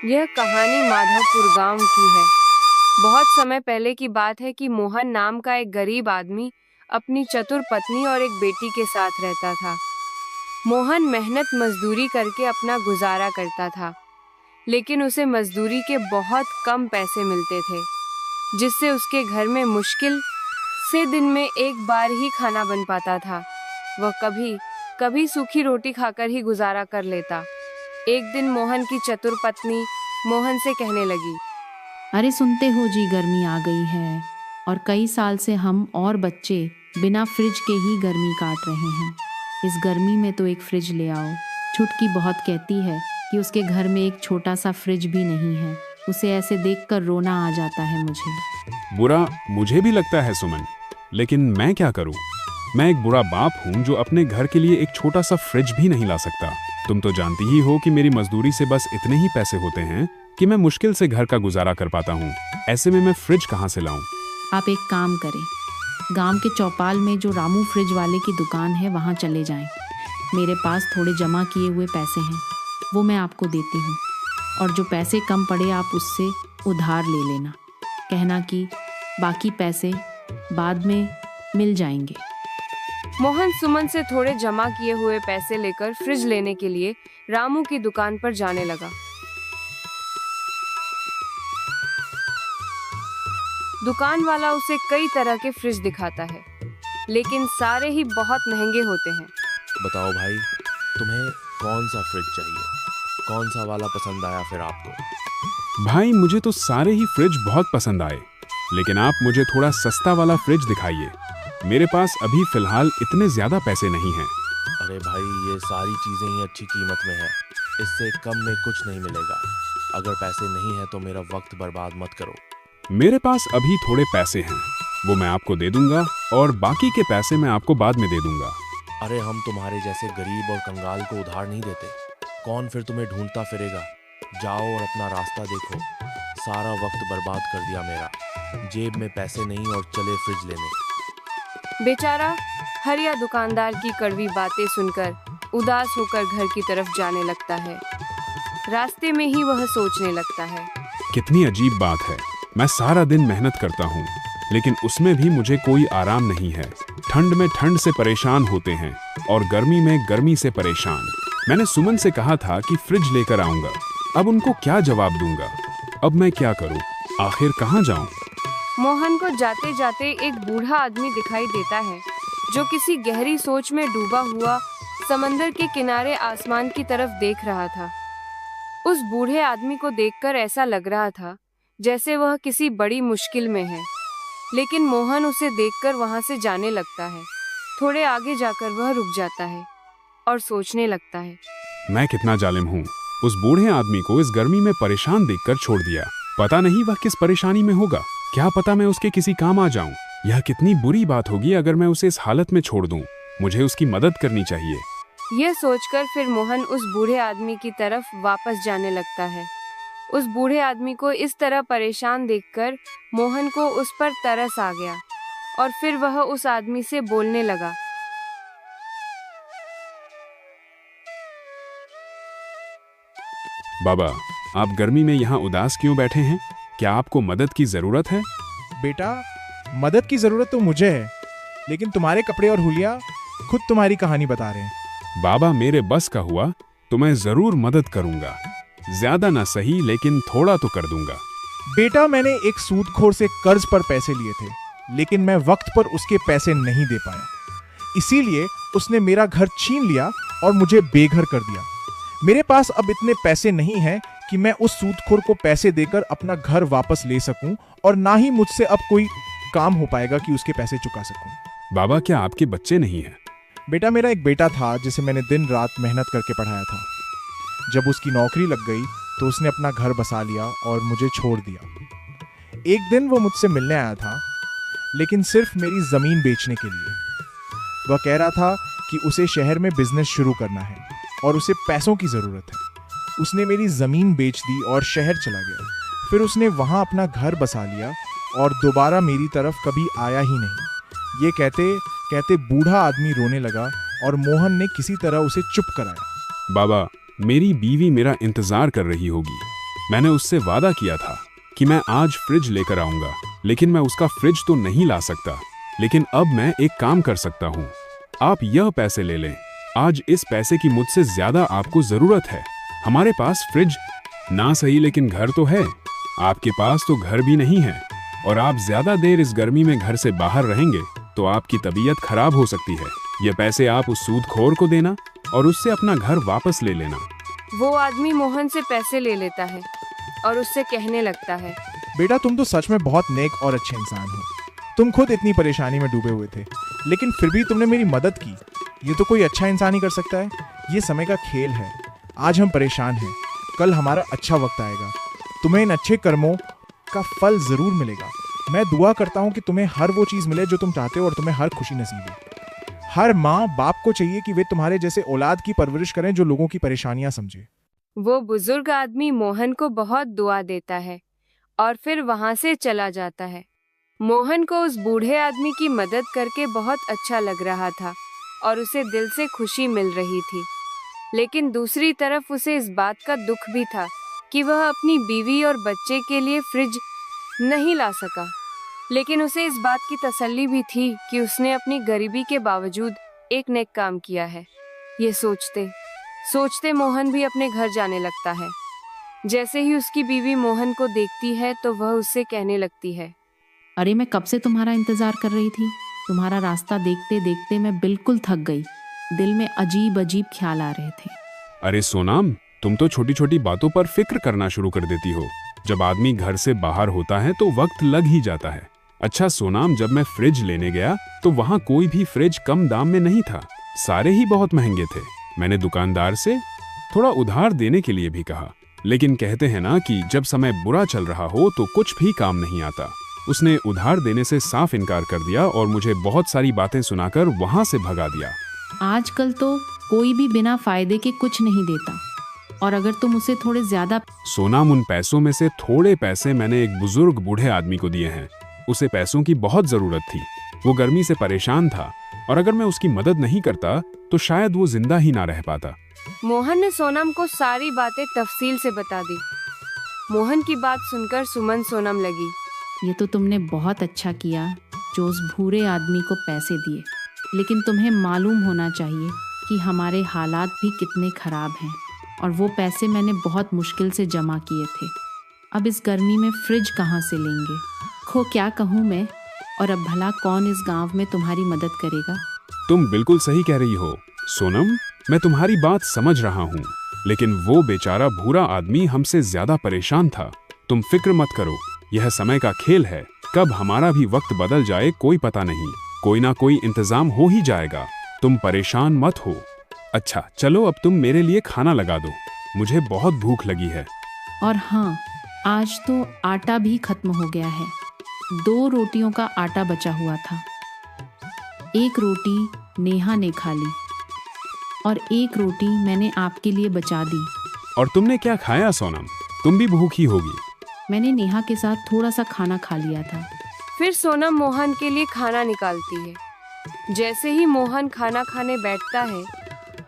यह कहानी माधवपुर गांव की है। बहुत समय पहले की बात है कि मोहन नाम का एक गरीब आदमी अपनी चतुर पत्नी और एक बेटी के साथ रहता था। मोहन मेहनत मजदूरी करके अपना गुजारा करता था, लेकिन उसे मजदूरी के बहुत कम पैसे मिलते थे, जिससे उसके घर में मुश्किल से दिन में एक बार ही खाना बन पाता था। वह कभी कभी सूखी रोटी खाकर ही गुजारा कर लेता। एक दिन मोहन की चतुर पत्नी मोहन से कहने लगी, अरे सुनते हो जी, गर्मी आ गई है और कई साल से हम और बच्चे बिना फ्रिज के ही गर्मी काट रहे हैं। इस गर्मी में तो एक फ्रिज ले आओ। छुटकी बहुत कहती है कि उसके घर में एक छोटा सा फ्रिज भी नहीं है। उसे ऐसे देखकर रोना आ जाता है मुझे। बुरा मुझे भी लगता है सुमन, लेकिन मैं क्या करूं? मैं एक बुरा बाप हूं जो अपने घर के लिए एक छोटा सा फ्रिज भी नहीं ला सकता। तुम तो जानती ही हो कि मेरी मजदूरी से बस इतने ही पैसे होते हैं कि मैं मुश्किल से घर का गुजारा कर पाता हूँ। ऐसे में मैं फ्रिज कहाँ से लाऊं? आप एक काम करें, गांव के चौपाल में जो रामू फ्रिज वाले की दुकान है वहाँ चले जाएं। मेरे पास थोड़े जमा किए हुए पैसे हैं, वो मैं आपको देती हूँ, और जो पैसे कम पड़े आप उससे उधार ले लेना। कहना कि बाकी पैसे बाद में मिल जाएंगे। मोहन सुमन से थोड़े जमा किए हुए पैसे लेकर फ्रिज लेने के लिए रामू की दुकान पर जाने लगा। दुकान वाला उसे कई तरह के फ्रिज दिखाता है, लेकिन सारे ही बहुत महंगे होते हैं। बताओ भाई, तुम्हें कौन सा फ्रिज चाहिए? कौन सा वाला पसंद आया फिर आपको? भाई मुझे तो सारे ही फ्रिज बहुत पसंद आए, लेकिन आप मुझे थोड़ा सस्ता वाला फ्रिज दिखाइए। मेरे पास अभी फिलहाल इतने ज्यादा पैसे नहीं हैं। अरे भाई, ये सारी चीजें ही अच्छी कीमत में हैं। इससे कम में कुछ नहीं मिलेगा। अगर पैसे नहीं है तो मेरा वक्त बर्बाद मत करो। मेरे पास अभी थोड़े पैसे हैं, वो मैं आपको दे दूंगा और बाकी के पैसे मैं आपको बाद में दे दूंगा। अरे हम तुम्हारे जैसे गरीब और कंगाल को उधार नहीं देते। कौन फिर तुम्हें ढूंढता फिरेगा? जाओ और अपना रास्ता देखो। सारा वक्त बर्बाद कर दिया मेरा। जेब में पैसे नहीं और चले फ्रिज लेने। बेचारा हरिया दुकानदार की कड़वी बातें सुनकर उदास होकर घर की तरफ जाने लगता है। रास्ते में ही वह सोचने लगता है, कितनी अजीब बात है। मैं सारा दिन मेहनत करता हूँ, लेकिन उसमें भी मुझे कोई आराम नहीं है। ठंड में ठंड से परेशान होते हैं और गर्मी में गर्मी से परेशान। मैंने सुमन से कहा था कि फ्रिज लेकर आऊंगा। अब उनको क्या जवाब दूंगा? अब मैं क्या करूं? आखिर कहाँ जाऊं? मोहन को जाते जाते एक बूढ़ा आदमी दिखाई देता है, जो किसी गहरी सोच में डूबा हुआ समंदर के किनारे आसमान की तरफ देख रहा था। उस बूढ़े आदमी को देखकर ऐसा लग रहा था जैसे वह किसी बड़ी मुश्किल में है, लेकिन मोहन उसे देखकर वहां से जाने लगता है। थोड़े आगे जाकर वह रुक जाता है और सोचने लगता है, मैं कितना जालिम हूँ। उस बूढ़े आदमी को इस गर्मी में परेशान देखकर छोड़ दिया। पता नहीं वह किस परेशानी में होगा। क्या पता मैं उसके किसी काम आ जाऊं। यह कितनी बुरी बात होगी अगर मैं उसे इस हालत में छोड़ दूं। मुझे उसकी मदद करनी चाहिए। यह सोचकर फिर मोहन उस बूढ़े आदमी की तरफ वापस जाने लगता है। उस बूढ़े आदमी को इस तरह परेशान देखकर मोहन को उस पर तरस आ गया और फिर वह उस आदमी से बोलने लगा, बाबा, आप गर्मी में यहाँ उदास क्यों बैठे हैं? क्या आपको मदद की जरूरत है? बेटा, मदद की जरूरत तो मुझे है, लेकिन तुम्हारे कपड़े और हुलिया खुद तुम्हारी कहानी बता रहे हैं। बाबा, मेरे बस का हुआ तो मैं जरूर मदद करूंगा। ज्यादा ना सही, लेकिन थोड़ा तो कर दूंगा। बेटा, मैंने एक सूदखोर से कर्ज पर पैसे लिए थे, लेकिन मैं वक्त पर उसके पैसे नहीं दे पाया। इसीलिए उसने मेरा घर छीन लिया और मुझे बेघर कर दिया। मेरे पास अब इतने पैसे नहीं हैं कि मैं उस सूदखोर को पैसे देकर अपना घर वापस ले सकूं, और ना ही मुझसे अब कोई काम हो पाएगा कि उसके पैसे चुका सकूं। बाबा, क्या आपके बच्चे नहीं हैं? बेटा, मेरा एक बेटा था जिसे मैंने दिन रात मेहनत करके पढ़ाया था। जब उसकी नौकरी लग गई तो उसने अपना घर बसा लिया और मुझे छोड़ दिया। एक दिन वो मुझसे मिलने आया था, लेकिन सिर्फ मेरी जमीन बेचने के लिए। वह कह रहा था कि उसे शहर में बिजनेस शुरू करना है और उसे पैसों की जरूरत है। उसने मेरी जमीन बेच दी और शहर चला गया। फिर उसने वहां अपना घर बसा लिया और दोबारा मेरी तरफ कभी आया ही नहीं। ये कहते कहते बूढ़ा आदमी रोने लगा और मोहन ने किसी तरह उसे चुप कराया। बाबा, मेरी बीवी मेरा इंतजार कर रही होगी। मैंने उससे वादा किया था कि मैं आज फ्रिज लेकर आऊंगा, लेकिन मैं उसका फ्रिज तो नहीं ला सकता। लेकिन अब मैं एक काम कर सकता हूँ। आप यह पैसे ले लें। आज इस पैसे की मुझसे ज्यादा आपको जरूरत है। हमारे पास फ्रिज ना सही लेकिन घर तो है। आपके पास तो घर भी नहीं है, और आप ज्यादा देर इस गर्मी में घर से बाहर रहेंगे तो आपकी तबीयत खराब हो सकती है। ये पैसे आप उस सूदखोर को देना और उससे अपना घर वापस ले लेना। वो आदमी मोहन से पैसे ले लेता है और उससे कहने लगता है, बेटा तुम तो सच में बहुत नेक और अच्छे इंसान हो। तुम खुद इतनी परेशानी में डूबे हुए थे, लेकिन फिर भी तुमने मेरी मदद की। ये तो कोई अच्छा इंसान ही कर सकता है। ये समय का खेल है। आज हम परेशान हैं, कल हमारा अच्छा वक्त आएगा। तुम्हें इन अच्छे कर्मों का फल जरूर मिलेगा। मैं दुआ करता हूँ कि तुम्हें हर वो चीज़ मिले जो तुम चाहते हो और तुम्हें हर खुशी नसीब हो। हर माँ बाप को चाहिए कि वे तुम्हारे जैसे औलाद की परवरिश करें जो लोगों की परेशानियां समझे। वो बुजुर्ग आदमी मोहन को बहुत दुआ देता है और फिर वहां से चला जाता है। मोहन को उस बूढ़े आदमी की मदद करके बहुत अच्छा लग रहा था और उसे दिल से खुशी मिल रही थी। लेकिन दूसरी तरफ उसे इस बात का दुख भी था कि वह अपनी बीवी और बच्चे के लिए फ्रिज नहीं ला सका। लेकिन उसे इस बात की तसल्ली भी थी कि उसने अपनी गरीबी के बावजूद एक नेक काम किया है। ये सोचते सोचते मोहन भी अपने घर जाने लगता है। जैसे ही उसकी बीवी मोहन को देखती है तो वह उससे कहने लगती है, अरे मैं कब से तुम्हारा इंतजार कर रही थी। तुम्हारा रास्ता देखते देखते मैं बिल्कुल थक गई। दिल में अजीब अजीब ख्याल आ रहे थे। अरे सोनाम, तुम तो छोटी छोटी बातों पर फिक्र करना शुरू कर देती हो। जब आदमी घर से बाहर होता है तो वक्त लग ही जाता है। अच्छा सोनाम, जब मैं फ्रिज लेने गया तो वहाँ कोई भी फ्रिज कम दाम में नहीं था। सारे ही बहुत महंगे थे। मैंने दुकानदार से थोड़ा उधार देने के लिए भी कहा, लेकिन कहते हैं ना कि जब समय बुरा चल रहा हो तो कुछ भी काम नहीं आता। उसने उधार देने से साफ इनकार कर दिया और मुझे बहुत सारी बातें सुनाकर वहां से भगा दिया। आजकल तो कोई भी बिना फायदे के कुछ नहीं देता, और अगर तुम उसे थोड़े ज्यादा सोनाम, उन पैसों में से थोड़े पैसे मैंने एक बुजुर्ग बूढ़े आदमी को दिए हैं। उसे पैसों की बहुत जरूरत थी। वो गर्मी से परेशान था और अगर मैं उसकी मदद नहीं करता तो शायद वो जिंदा ही ना रह पाता। मोहन ने सोनम को सारी बातें तफसील से बता दी। मोहन की बात सुनकर सुमन सोनम लगी। ये तो तुमने बहुत अच्छा किया जो उस भूरे आदमी को पैसे दिए, लेकिन तुम्हें मालूम होना चाहिए कि हमारे हालात भी कितने खराब हैं, और वो पैसे मैंने बहुत मुश्किल से जमा किए थे। अब इस गर्मी में फ्रिज कहाँ से लेंगे? खो क्या कहूँ मैं, और अब भला कौन इस गांव में तुम्हारी मदद करेगा? तुम बिल्कुल सही कह रही हो सोनम, मैं तुम्हारी बात समझ रहा हूँ, लेकिन वो बेचारा भूरा आदमी हमसे ज्यादा परेशान था। तुम फिक्र मत करो, यह समय का खेल है। कब हमारा भी वक्त बदल जाए कोई पता नहीं। कोई ना कोई इंतजाम हो ही जाएगा। तुम परेशान मत हो। अच्छा चलो, अब तुम मेरे लिए खाना लगा दो, मुझे बहुत भूख लगी है। और हाँ, आज तो आटा भी खत्म हो गया है। 2 रोटियों का आटा बचा हुआ था। 1 रोटी नेहा ने खा ली और 1 रोटी मैंने आपके लिए बचा दी। और तुमने क्या खाया सोनम? तुम भी भूखी होगी। मैंने नेहा के साथ थोड़ा सा खाना खा लिया था। फिर सोनम मोहन के लिए खाना निकालती है। जैसे ही मोहन खाना खाने बैठता है,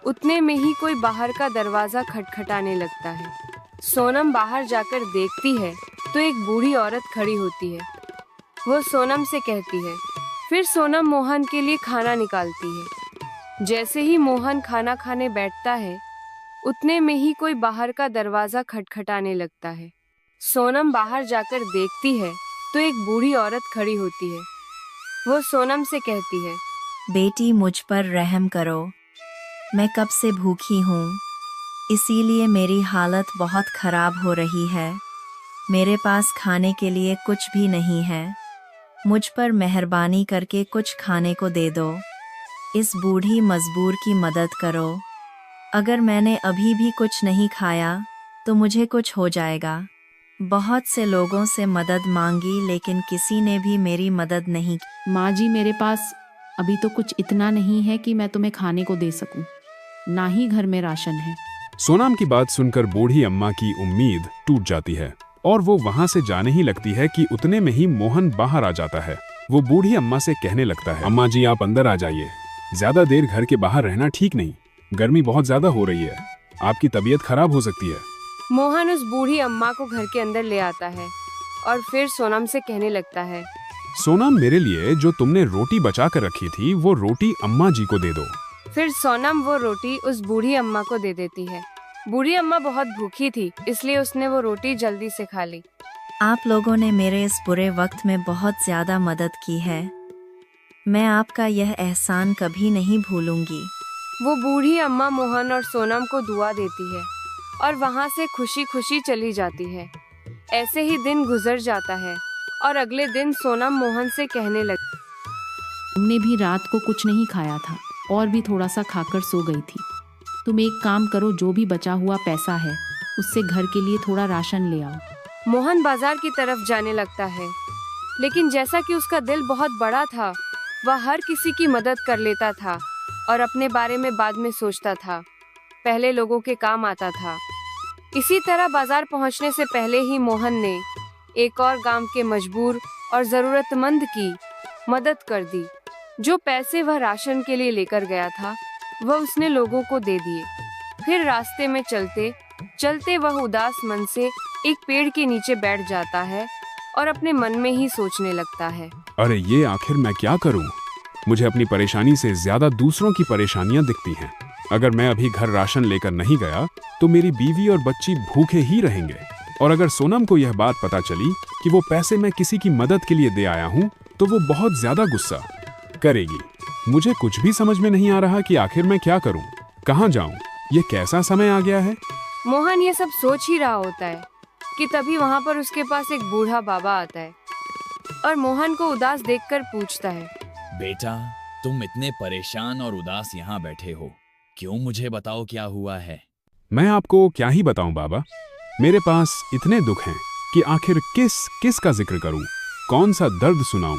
उतने में ही कोई बाहर का दरवाजा खटखटाने लगता है। सोनम बाहर जाकर देखती है तो एक बूढ़ी औरत खड़ी होती है। वो सोनम से कहती है। फिर सोनम मोहन के लिए खाना निकालती है। जैसे ही मोहन खाना खाने बैठता है, उतने में ही कोई बाहर का दरवाजा खटखटाने लगता है। सोनम बाहर जाकर देखती है तो एक बूढ़ी औरत खड़ी होती है। वो सोनम से कहती है, बेटी मुझ पर रहम करो। मैं कब से भूखी हूँ, इसीलिए मेरी हालत बहुत खराब हो रही है। मेरे पास खाने के लिए कुछ भी नहीं है। मुझ पर मेहरबानी करके कुछ खाने को दे दो। इस बूढ़ी मजबूर की मदद करो। अगर मैंने अभी भी कुछ नहीं खाया तो मुझे कुछ हो जाएगा। बहुत से लोगों से मदद मांगी लेकिन किसी ने भी मेरी मदद नहीं की। माँ जी, मेरे पास अभी तो कुछ इतना नहीं है कि मैं तुम्हें खाने को दे सकूं। ना ही घर में राशन है। सोनम की बात सुनकर बूढ़ी अम्मा की उम्मीद टूट जाती है और वो वहां से जाने ही लगती है कि उतने में ही मोहन बाहर आ जाता है। वो बूढ़ी अम्मा से कहने लगता है, अम्मा जी आप अंदर आ जाइए। ज्यादा देर घर के बाहर रहना ठीक नहीं। गर्मी बहुत ज्यादा हो रही है। आपकी तबीयत खराब हो सकती है। मोहन उस बूढ़ी अम्मा को घर के अंदर ले आता है और फिर सोनम से कहने लगता है, सोनम, मेरे लिए जो तुमने रोटी बचा कर रखी थी वो रोटी अम्मा जी को दे दो। फिर सोनम वो रोटी उस बूढ़ी अम्मा को दे देती है। बूढ़ी अम्मा बहुत भूखी थी, इसलिए उसने वो रोटी जल्दी से खा ली। आप लोगों ने मेरे इस बुरे वक्त में बहुत ज्यादा मदद की है। मैं आपका यह एहसान कभी नहीं भूलूंगी। वो बूढ़ी अम्मा मोहन और सोनम को दुआ देती है और वहाँ से खुशी खुशी चली जाती है। ऐसे ही दिन गुजर जाता है और अगले दिन सोनम मोहन से कहने लगी, तुमने भी रात को कुछ नहीं खाया था और भी थोड़ा सा खाकर सो गई थी। तुम एक काम करो, जो भी बचा हुआ पैसा है उससे घर के लिए थोड़ा राशन ले आओ। मोहन बाजार की तरफ जाने लगता है, लेकिन जैसा कि उसका दिल बहुत बड़ा था, वह हर किसी की मदद कर लेता था और अपने बारे में बाद में सोचता था, पहले लोगों के काम आता था। इसी तरह बाजार पहुंचने से पहले ही मोहन ने एक और गांव के मजबूर और जरूरतमंद की मदद कर दी। जो पैसे वह राशन के लिए लेकर गया था वह उसने लोगों को दे दिए। फिर रास्ते में चलते चलते वह उदास मन से एक पेड़ के नीचे बैठ जाता है और अपने मन में ही सोचने लगता है, अरे ये आखिर मैं क्या करूं? मुझे अपनी परेशानी से ज्यादा दूसरों की परेशानियां दिखती हैं। अगर मैं अभी घर राशन लेकर नहीं गया तो मेरी बीवी और बच्ची भूखे ही रहेंगे। और अगर सोनम को यह बात पता चली कि वो पैसे मैं किसी की मदद के लिए दे आया हूँ तो वो बहुत ज्यादा गुस्सा करेगी। मुझे कुछ भी समझ में नहीं आ रहा कि आखिर मैं क्या करूं, कहां जाऊं? ये कैसा समय आ गया है? मोहन ये सब सोच ही रहा होता है कि तभी वहाँ पर उसके पास एक बूढ़ा बाबा आता है और मोहन को उदास देखकर पूछता है, बेटा, तुम इतने परेशान और उदास यहाँ बैठे हो, क्यों? मुझे बताओ क्या हुआ है। मैं आपको क्या ही बताऊं बाबा, मेरे पास इतने दुख हैं कि आखिर किस का जिक्र करूं, कौन सा दर्द सुनाऊं।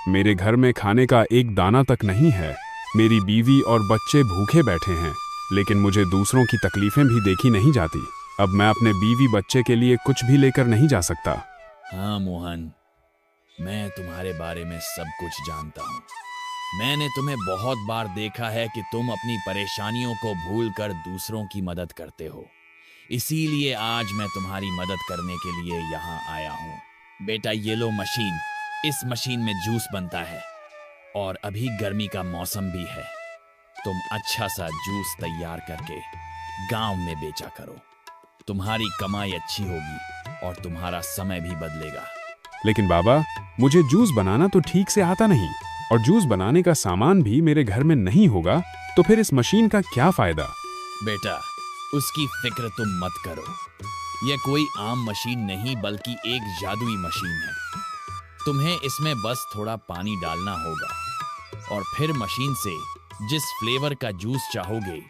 मेरे घर में खाने का एक दाना तक नहीं है। मेरी बीवी और बच्चे भूखे बैठे हैं, लेकिन मुझे दूसरों की तकलीफें भी देखी नहीं जाती। अब मैं अपने बीवी बच्चे के लिए कुछ भी लेकर नहीं जा सकता। हाँ मोहन, मैं तुम्हारे बारे में सब कुछ जानता हूँ। मैंने तुम्हें बहुत बार देखा है कि तुम अपनी परेशानियों को भूलकर दूसरों की मदद करते हो। इसीलिए आज मैं तुम्हारी मदद करने के लिए यहाँ आया हूँ। बेटा, ये लो मशीन। इस मशीन में जूस बनता है और अभी गर्मी का मौसम भी है। तुम अच्छा सा जूस तैयार करके गांव में बेचा करो। तुम्हारी कमाई अच्छी होगी और तुम्हारा समय भी बदलेगा। लेकिन बाबा, मुझे जूस बनाना तो ठीक से आता नहीं और जूस बनाने का सामान भी मेरे घर में नहीं होगा, तो फिर इस मशीन का क्या फायदा? बेटा, उसकी फिक्र तुम मत करो। यह कोई आम मशीन नहीं बल्कि एक जादुई मशीन है। तुम्हें इसमें बस थोड़ा पानी डालना होगा और फिर मशीन से जिस फ्लेवर का जूस चाहोगे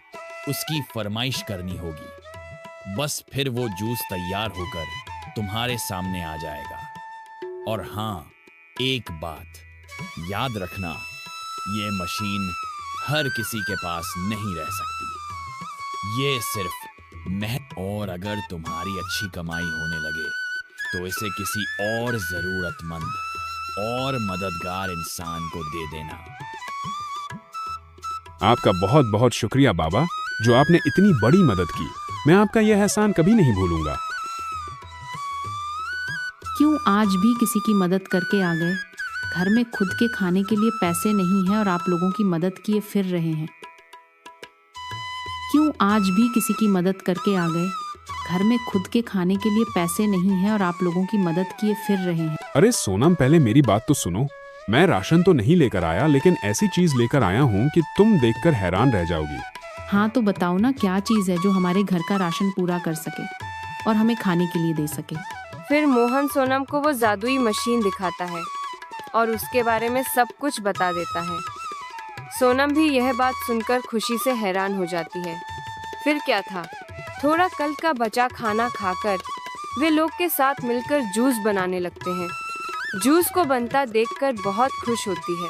उसकी फरमाइश करनी होगी। बस फिर वो जूस तैयार होकर तुम्हारे सामने आ जाएगा। और हाँ, एक बात याद रखना, ये मशीन हर किसी के पास नहीं रह सकती। ये सिर्फ मैं, और अगर तुम्हारी अच्छी कमाई होने लगे तो इसे किसी और जरूरतमंद और मददगार इंसान को दे देना। आपका बहुत बहुत शुक्रिया बाबा, जो आपने इतनी बड़ी मदद की। मैं आपका यह एहसान कभी नहीं भूलूंगा। क्यों आज भी किसी की मदद करके आ गए? घर में खुद के खाने के लिए पैसे नहीं हैं और आप लोगों की मदद किए फिर रहे हैं। क्यों आज भी किसी की मदद करके आ गए? घर में खुद के खाने के लिए पैसे नहीं हैं और आप लोगों की मदद किए फिर रहे हैं। अरे सोनम, पहले मेरी बात तो सुनो। मैं राशन तो नहीं लेकर आया, लेकिन ऐसी चीज लेकर आया हूँ कि तुम देखकर हैरान रह जाओगी। हाँ तो बताओ ना, क्या चीज़ है जो हमारे घर का राशन पूरा कर सके और हमें खाने के लिए दे सके? फिर मोहन सोनम को वो जादुई मशीन दिखाता है और उसके बारे में सब कुछ बता देता है। सोनम भी यह बात सुनकर खुशी से हैरान हो जाती है। फिर क्या था, थोड़ा कल का बचा खाना खाकर वे लोग के साथ मिलकर जूस बनाने लगते हैं। जूस को बनता देखकर बहुत खुश होती है